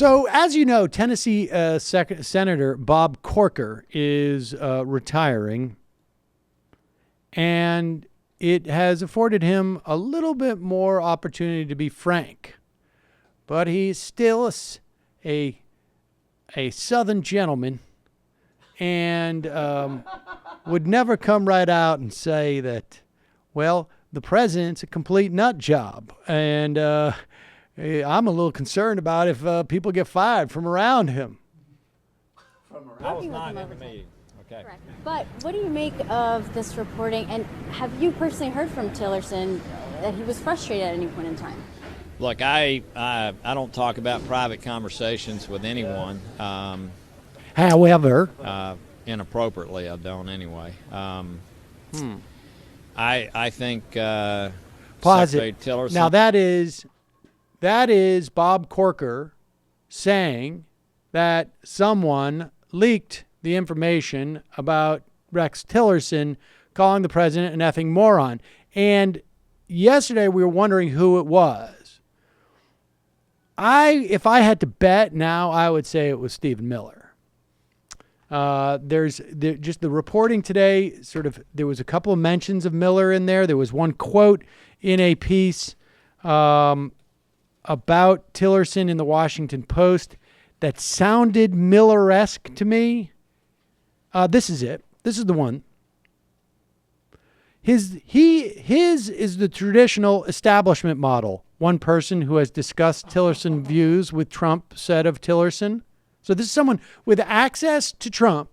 So, as you know, Tennessee Senator Bob Corker is retiring, and it has afforded him a little bit more opportunity to be frank. But he's still a Southern gentleman, and would never come right out and say that, well, the president's a complete nut job, and I'm a little concerned about if people get fired from around him. I was not in the meeting. Okay. Correct. But what do you make of this reporting? And have you personally heard from Tillerson that he was frustrated at any point in time? Look, I don't talk about private conversations with anyone. However, Inappropriately, I don't anyway. I think pause Secretary it. Tillerson. Now that is Bob Corker saying that someone leaked the information about Rex Tillerson calling the president an effing moron. And yesterday we were wondering who it was. If I had to bet now, I would say it was Stephen Miller. Just the reporting today, there was a couple of mentions of Miller in there. There was one quote in a piece about Tillerson in the Washington Post that sounded Miller-esque to me. This is it. This is the one. His is the traditional establishment model. One person who has discussed Tillerson views with Trump said of Tillerson. So this is someone with access to Trump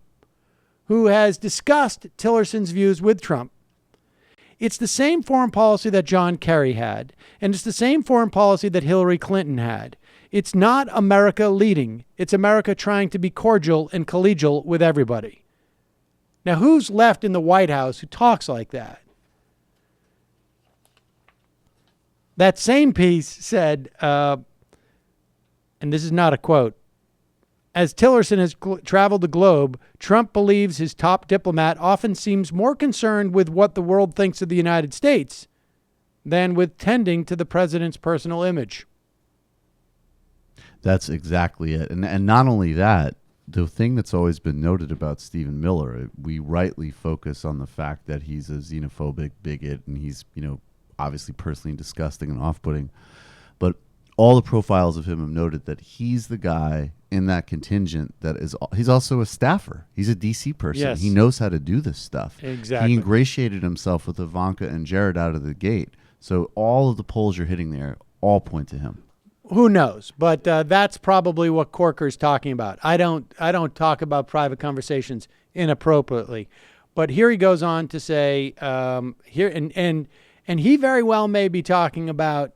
who has discussed Tillerson's views with Trump. It's the same foreign policy that John Kerry had, and it's the same foreign policy that Hillary Clinton had. It's not America leading. It's America trying to be cordial and collegial with everybody. Now, who's left in the White House who talks like that? That same piece said, and this is not a quote, as Tillerson has traveled the globe, Trump believes his top diplomat often seems more concerned with what the world thinks of the United States than with tending to the president's personal image. That's exactly it. And not only that, the thing that's always been noted about Stephen Miller, we rightly focus on the fact that he's a xenophobic bigot and he's, obviously personally disgusting and off-putting. But all the profiles of him have noted that he's the guy in that contingent he's also a staffer. He's a DC person. Yes. He knows how to do this stuff. Exactly. He ingratiated himself with Ivanka and Jared out of the gate. So all of the polls you're hitting there all point to him. Who knows? But that's probably what Corker's talking about. I don't talk about private conversations inappropriately. But here he goes on to say here and he very well may be talking about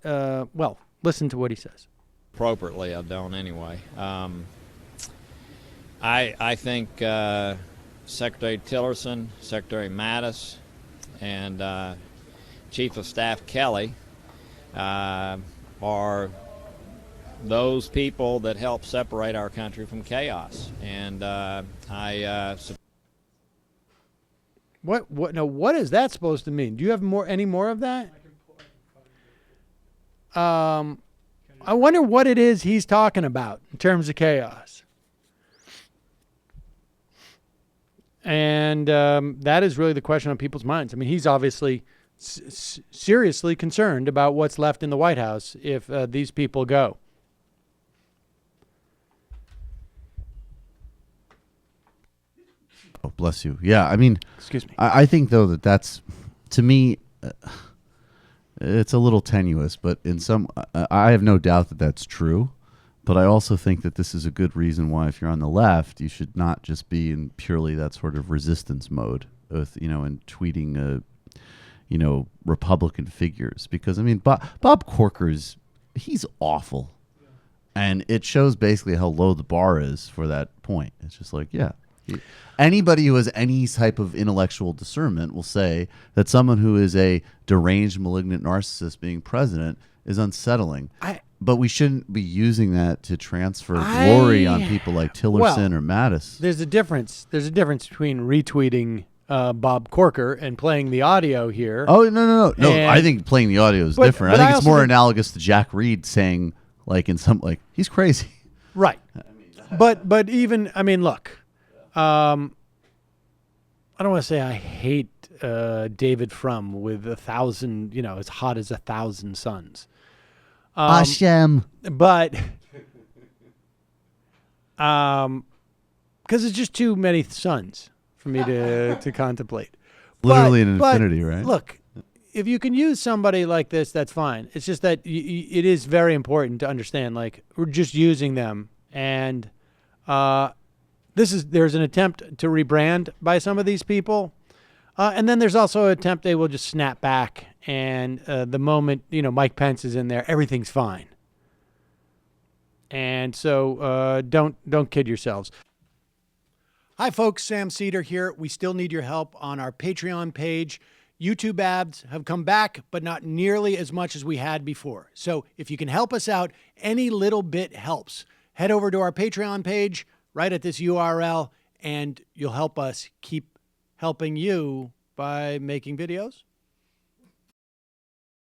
listen to what he says. Appropriately, I don't anyway. I think Secretary Tillerson, Secretary Mattis, and Chief of Staff Kelly are those people that help separate our country from chaos. And what is that supposed to mean? Do you have any more of that? I wonder what it is he's talking about in terms of chaos. And that is really the question on people's minds. I mean, he's obviously seriously concerned about what's left in the White House if these people go. Oh, bless you. Yeah, I mean, excuse me. I think, though, that's, to me, it's a little tenuous, but I have no doubt that that's true. But I also think that this is a good reason why, if you're on the left, you should not just be in purely that sort of resistance mode with, and tweeting, Republican figures. Because, I mean, Bob Corker's, he's awful. And it shows basically how low the bar is for that point. It's just like, yeah. Anybody who has any type of intellectual discernment will say that someone who is a deranged, malignant narcissist being president is unsettling. But we shouldn't be using that to transfer glory on people like Tillerson or Mattis. There's a difference. There's a difference between retweeting Bob Corker and playing the audio here. Oh, no. I think playing the audio is different. I think it's more analogous to Jack Reed saying, he's crazy. Right. But even, I mean, look, I don't want to say I hate David Frum with 1,000, as hot as 1,000 suns. Hashem. But because it's just too many suns for me to contemplate. Literally an But infinity, right? Look, if you can use somebody like this, that's fine. It's just that it is very important to understand, like, we're just using them. And there's an attempt to rebrand by some of these people. And then there's also an attempt they will just snap back. And the moment, Mike Pence is in there, everything's fine. And so don't kid yourselves. Hi, folks. Sam Seder here. We still need your help on our Patreon page. YouTube ads have come back, but not nearly as much as we had before. So if you can help us out, any little bit helps. Head over to our Patreon page right at this URL, and you'll help us keep helping you by making videos